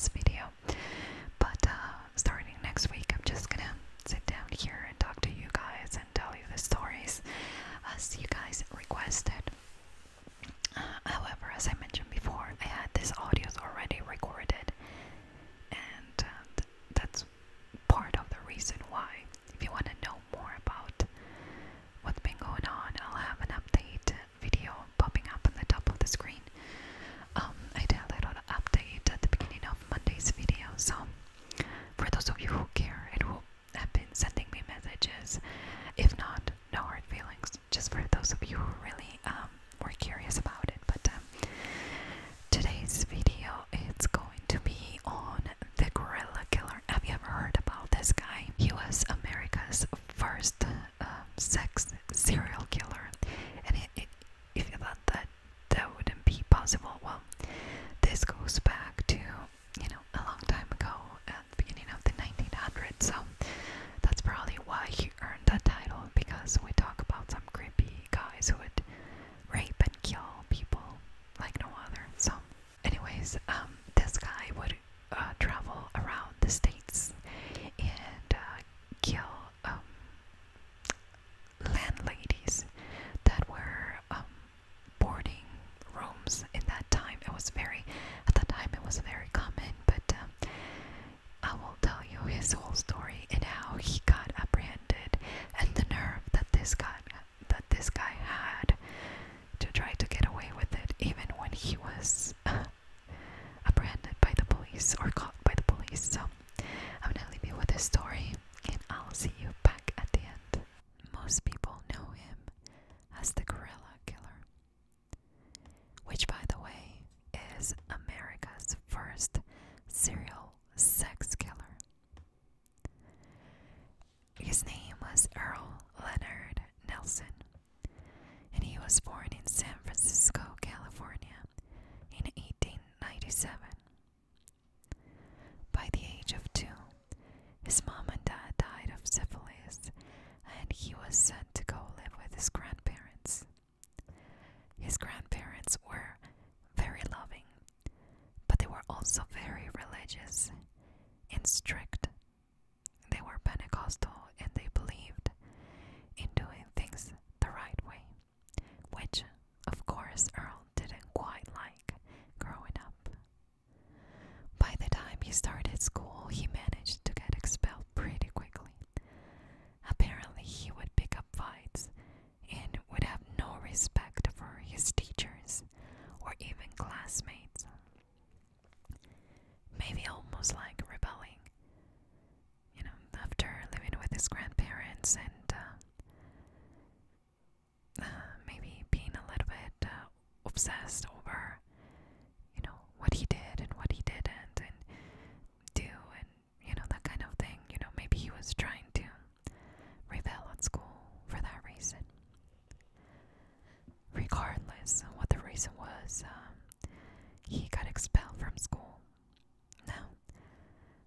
last video. But starting next week, I'm just gonna sit down here and talk to you guys and tell you the stories as you guys requested. However, as I mentioned before, I had these audios already recorded, and that's part of the reason why. If you want to know more about what's been going on, I'll have an update video popping up on the top of the screen. I did a little update at the beginning of Monday's video, so for those of you who care and who have been sending me messages, if not, no hard feelings, just for those of you who really were curious about it. But today's video, it's going to be on the gorilla killer. Have you ever heard about this guy? He was America's first sex serial killer, and if you thought that wouldn't be possible, well, this goes back to, a long time ago, at the beginning of the 1900s, so that's probably why he earned that title, because we talk about some creepy guys who would rape and kill people like no other. So anyways, this guy would travel around the states and kill landladies that were boarding rooms. In that time, at that time it was very common, but I will tell you his whole story and how he got apprehended, and the nerve that this guy had to try to get away with it, even when he was apprehended by the police or caught by the police. So I'm gonna leave you with his story, and I'll see you back at the end. Most people know him as the gorilla killer, which, by the way, is America's first serial sex killer. His name was Earle Leonard Nelson, and he was born in San Francisco, California in 1897. By the age of 2, his mom and dad died of syphilis, and he was sent to go live with his grandparents. His grandparents were very loving, but they were also very religious and strict. They were Pentecostal, and they believed in doing things the right way, which, of course, Earle didn't quite like growing up. By the time he started school, he managed to get expelled pretty quickly. Apparently, he would pick up fights and would have no respect for his teachers or even classmates. Maybe almost like rebelling, after living with his grandparents, and maybe being a little bit obsessed over, what he did and what he didn't and do, and, that kind of thing. Maybe he was trying to rebel at school for that reason. Regardless of what the reason was, he got expelled from school. Now,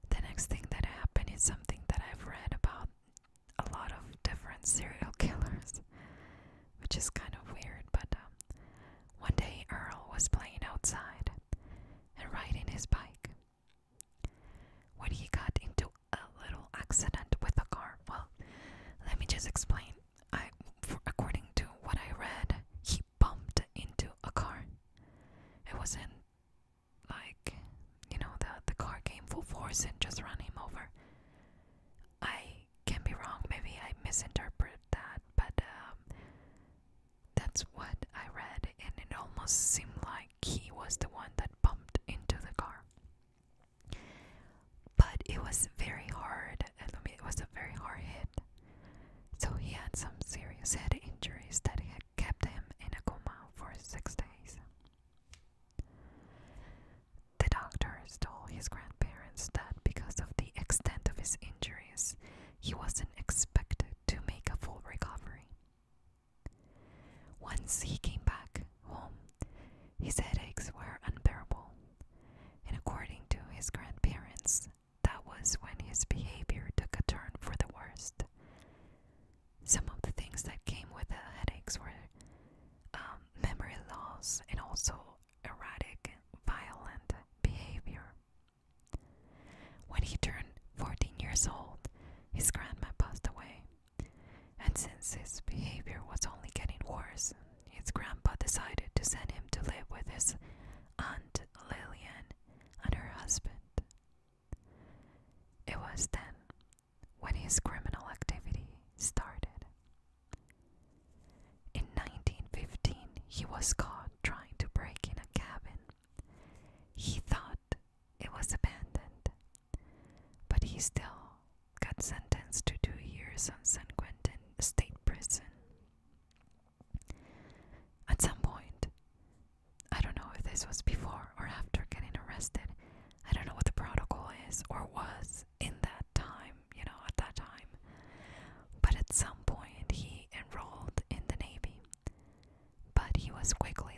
the next thing that happened is something that I've read about a lot of different serial killers, which is kind of weird, but one day Earle was playing outside and riding his bike when he got into a little accident with a car. Well, let me just explain. According to what I read, he bumped into a car. It wasn't like, the car came full force and just ran him over. I can be wrong, maybe I misinterpreted that, but that's what I read, and it almost seemed like he was the one that bumped into the car. But it was very hard. It was a very hard hit. So he had some serious head injuries that had kept him in a coma for 6 days. The doctors told his grandparents that because of the extent of his injuries, he wasn't expected to make a full recovery. Once he came back home, his headaches were unbearable, and according to his grandparents, that was when his behavior took a turn for the worst. Some of the things that came with the headaches were memory loss and also erratic, violent behavior. was then when his criminal activity started. In 1915, he was caught trying to break in a cabin. He thought it was abandoned, but he still got sentenced to 2 years on San Quentin State Prison. At some point, I don't know if this was before or after getting arrested, I don't know what the protocol is or was in that time, at that time, but at some point he enrolled in the Navy, but he was quickly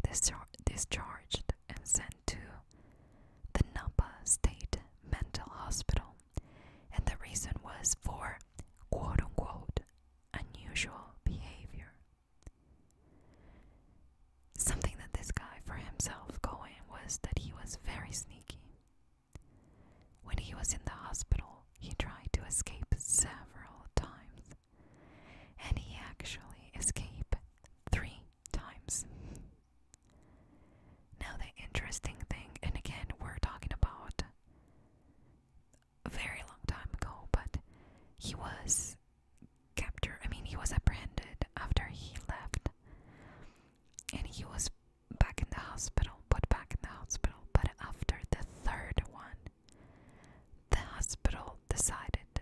discharged and sent to the Napa State Mental Hospital, and the reason was for quote-unquote unusual behavior. Something that this guy for himself going was that he was very sneaky. When he was in the hospital, he tried to escape several times, and he actually escaped 3 times. Now the interesting thing, and again we're talking about a very long time ago, but he was captured, he was apprehended after he left, and he was back in the hospital, put back in the hospital, but after the 3rd one, the hospital decided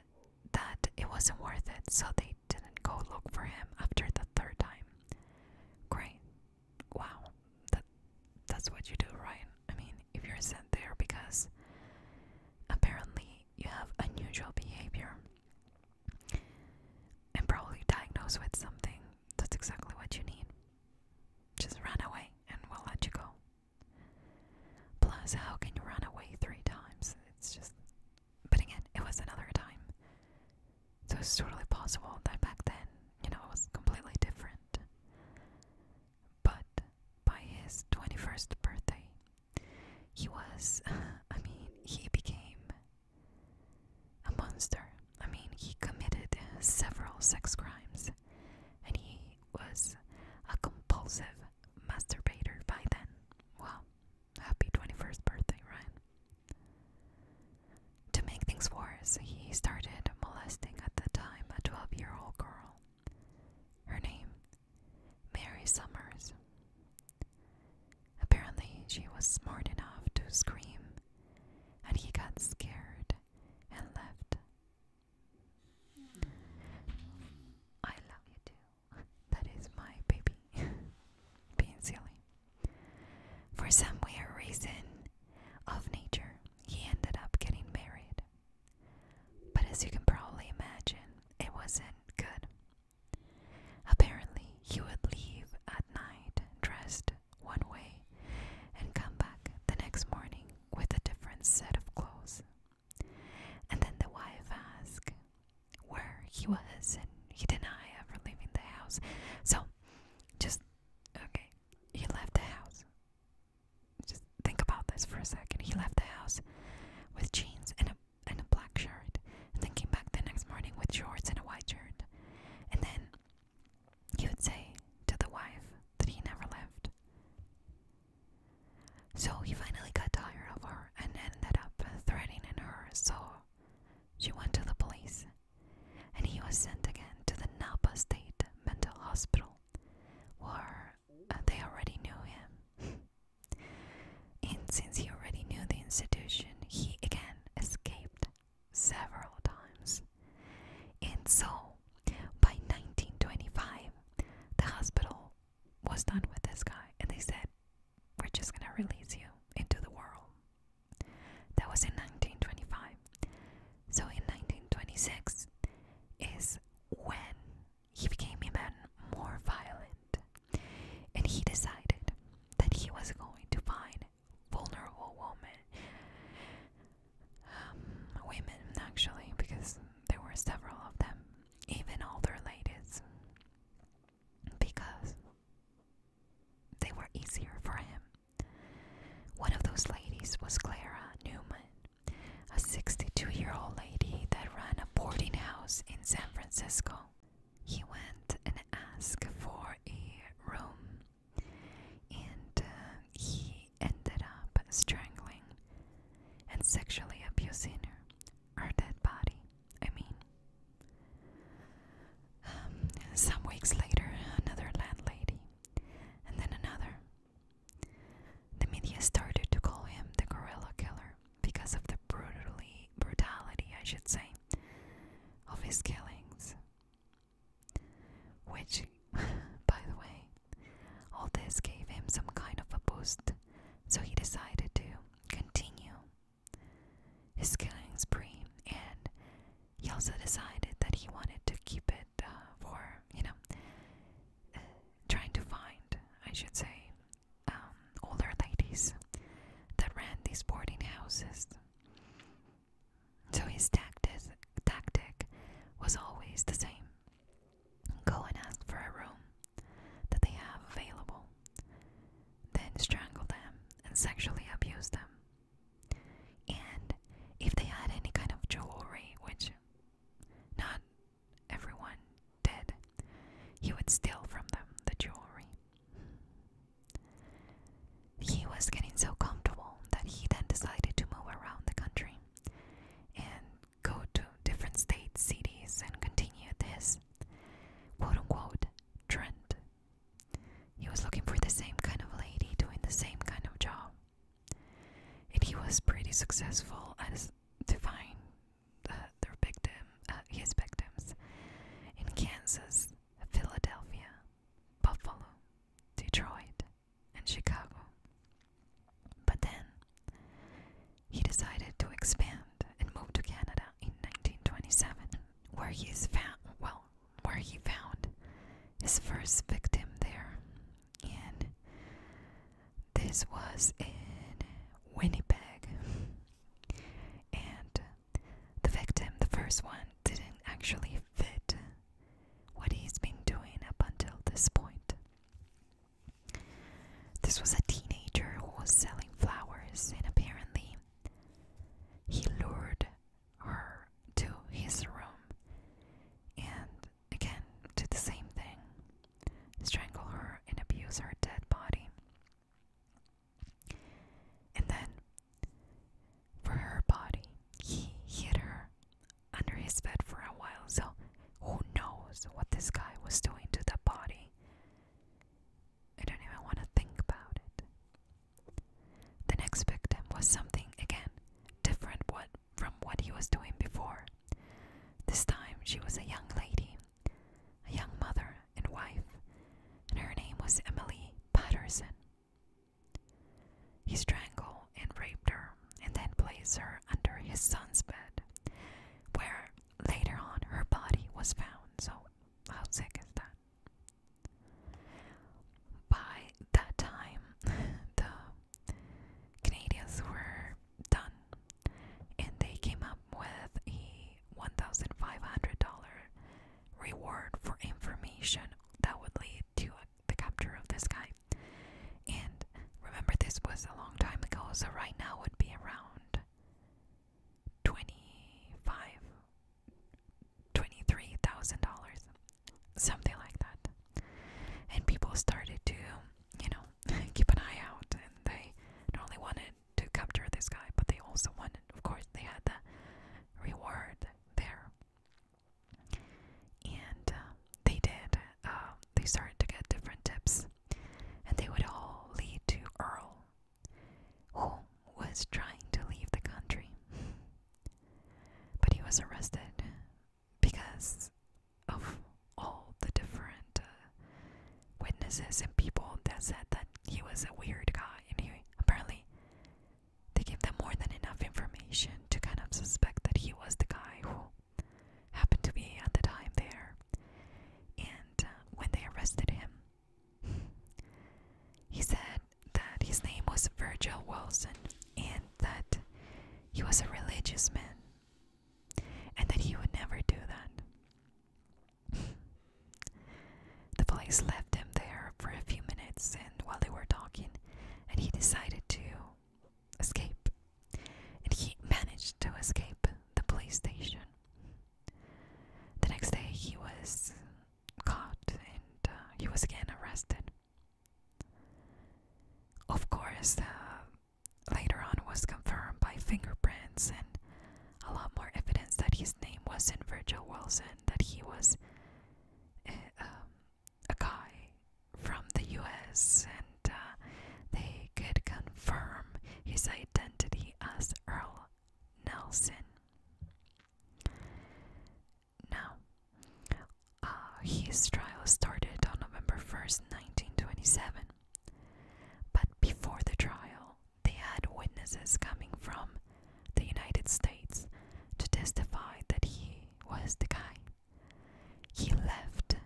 that it wasn't worth it, so they didn't go look for him after the 3rd time. Great. Wow. That's what you do, right? If you're sent there because apparently you have unusual behavior and probably diagnosed with something, that's exactly what you need. Just run away and we'll let you go. Plus, how can you run away 3 times? It's just... But again, it was another time. So it's totally possible that back then, it was completely different. But by his 21st birthday, he was, he became a monster. He committed several sex crimes, and he was a compulsive masturbator by then. Wow, happy 21st birthday, Ryan. To make things worse, he started molesting at the time a 12-year-old girl. Her name, Mary Summers. Apparently, she was smart enough to scream, and he got scared and left. I love you too. That is my baby. Being silly. For some weird reason of nature, he ended up getting married. But as you can probably imagine, it wasn't good. Apparently, he would leave at night dressed one way and come back the next morning with a different set of clothes. And then the wife asked where he was, and he denied ever leaving the house. So, okay, he left the house. Just think about this for a second. He left the house with jeans and a black shirt, and then came back the next morning with shorts and a white shirt. And then he would say to the wife that he never left. So he finally got tired of her and ended up threatening her, so she went to the police, and he was sent again to the Napa State Mental Hospital, where they already knew him. And since he already knew the institution, he again escaped several times. And so, by 1925, the hospital was done with this guy, and they said, we're just gonna release you into the world. That was in 1925. So in 1926 is when he became even more violent, and he decided that he was going to find vulnerable women actually, because there were several of them, even older ladies, because they were easier for him. One of those ladies was Clara Newman, a 62-year-old lady that ran a boarding house in San Francisco. He went and asked for a room, and he ended up strangling and sexually abusing her dead body. I should say, of his killings. Which, by the way, all this gave him some kind of a boost, so he decided to continue his killing spree, and he also decided that he wanted to keep it for, trying to find, I should say, older ladies that ran these boarding houses. So his tactic was always the same. Go and ask for a room that they have available, then strangle them and sexually abuse them. And if they had any kind of jewelry, which not everyone did, he would steal from them the jewelry. He was getting so comfortable that he then decided to move around the country and go to different states, cities, and continue this quote-unquote trend. He was looking for the same kind of lady doing the same kind of job, and he was pretty successful as to find his victims in Kansas, Philadelphia, Buffalo, Detroit, and Chicago. But then he decided to expand and move to Canada in 1927, where he found his first victim there, and this was in Winnipeg. And the victim, the first one, didn't actually fit what he's been doing up until this point. This was a teenager who was selling flowers, and apparently he lured her to his room and again did the same thing, strangle her and abuse her dead body. And then for her body, he hid her under his bed for a while, so who knows what this guy was doing to the body. I don't even want to think about it. The next victim was something, again, different from what he was doing before. This time she was a young lady, a young mother and wife, and her name was Emily Patterson. He strangled and raped her and then placed her under his son's bed, where later on her body was found. So how sick is that? By that time, the Canadians were done, and they came up with a $1,500 reward for information that would lead to the capture of this guy. And remember, this was a long time ago, so right now would be around $23,000, something like that. And people started to, keep an eye out, and they not only wanted to capture this guy, but they also wanted, of course, they had the reward there. And they did. They started to get different tips, and they would all lead to Earle, who was trying to leave the country. But he was arrested because of all the different witnesses and people that said that he was a weird guy, and apparently they gave them more than enough information to kind of suspect that he was the guy who happened to be at the time there. And when they arrested him, he said that his name was Virgil Wilson, and that he was a religious man, and that he would never do that. The police left him there for a few minutes, and while they were talking, and he decided to escape. And he managed to escape the police station. The next day he was caught, and he was again arrested. Of course, later on was confirmed by fingerprints and a lot more evidence that his name wasn't Virgil Wilson, that he was a guy from the US, and they could confirm his identity as Earle Nelson. his trial started on November 1st, 1927. But before the trial, they had witnesses coming from the United States to testify that he was the guy. He left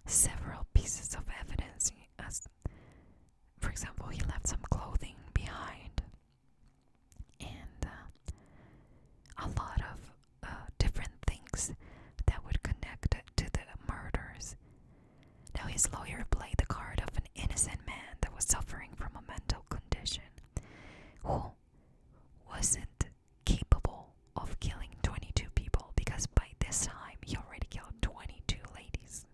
several pieces of evidence, as, for example, he left some clothing behind and a lot of different things that would connect to the murders. Now, his lawyer played the card of an innocent man that was suffering from a mental condition who wasn't capable of killing 22 people, because by this time he already killed 22 ladies.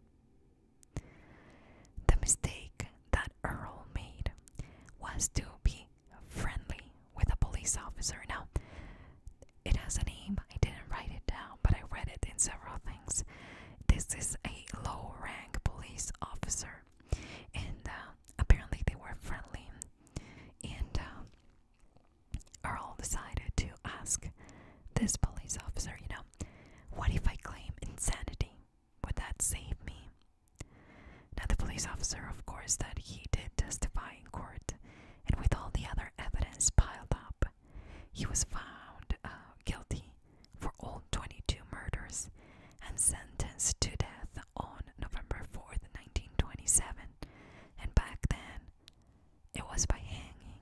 The mistake that Earle made was to be friendly with a police officer. Now, it has a name. I didn't write it down, but I read it in several things. This is a low-rank police officer, and apparently they were friendly. And Earle decided to ask this police officer, what if I claim insanity? Would that save me? Now, the police officer, of course, that he did testify in court, and with all the other evidence piled up, he was found guilty for all 22 murders and sentenced to death on November 4th, 1927. And back then, it was by hanging.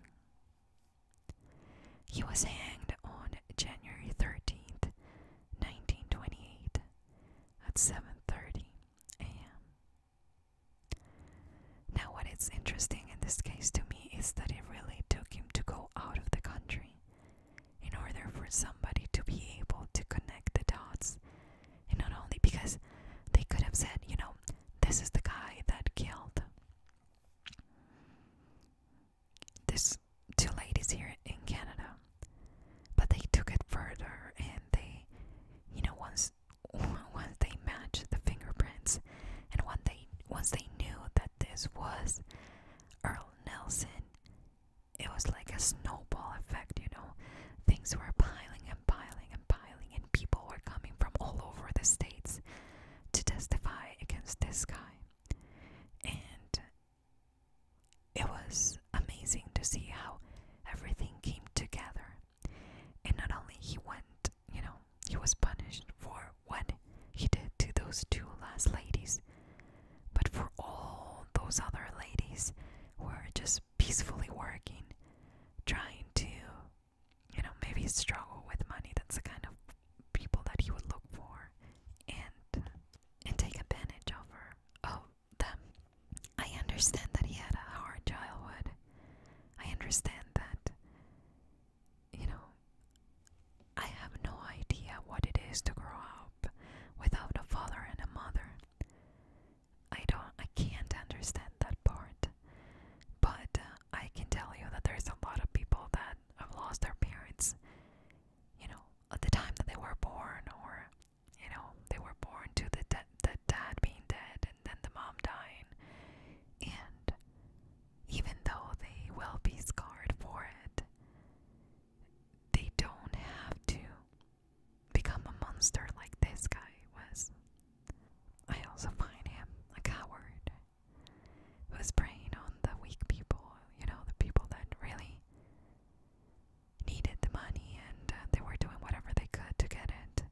He was hanged on January 13th, 1928 at 7:30 a.m. Now, what is interesting in this case to me is that it really took him to go out of the country in order for somebody to be able to connect the dots. And not only because they could have said, this is the guy that killed these two ladies here in Canada, but they took it further, and they, once they matched the fingerprints, and once they knew that this was Earle Nelson, it was like a snowball effect. Things were piling and piling and piling, and people were coming from all over the states to testify against this guy. And it was amazing to see how everything came together. And not only he went, he was punished for what he did to those two last ladies, but for all those other ladies who were just peacefully working, trying to, maybe struggle with money. That's the kind of people that he would look for and take advantage of them. I understand that he had a hard childhood. I understand that, I have no idea what it is to grow up without a father and a mother. I can't understand that part. But I can tell you that there's a lot of people that have lost their parents, at the time that they were born, or, they were born to the dad being dead and then the mom dying. And even though they will be scarred for it, they don't have to become a monster like this guy was. I also find him a coward who is preying on the weak people, the people that really needed the money, and they were doing whatever they could to get it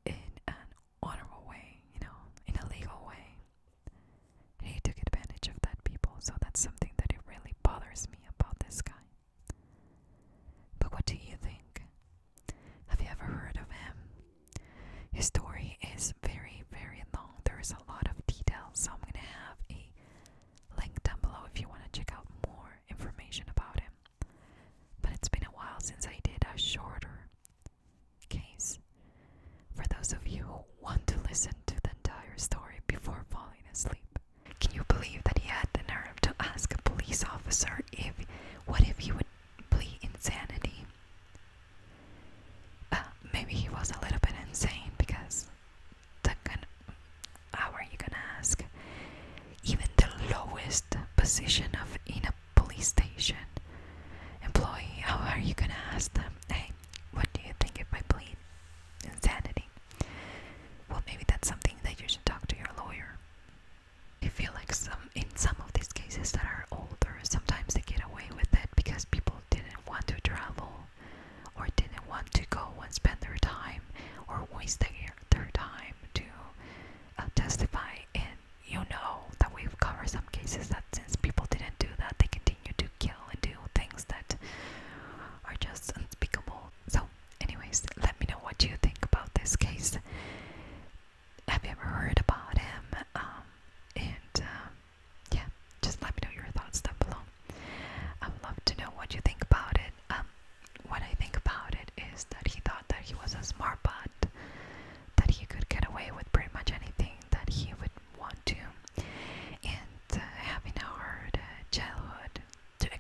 in an honorable way, in a legal way. And he took advantage of that people, so that's something that it really bothers me about this guy. But what do you think? Have you ever heard of him?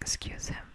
excuse him.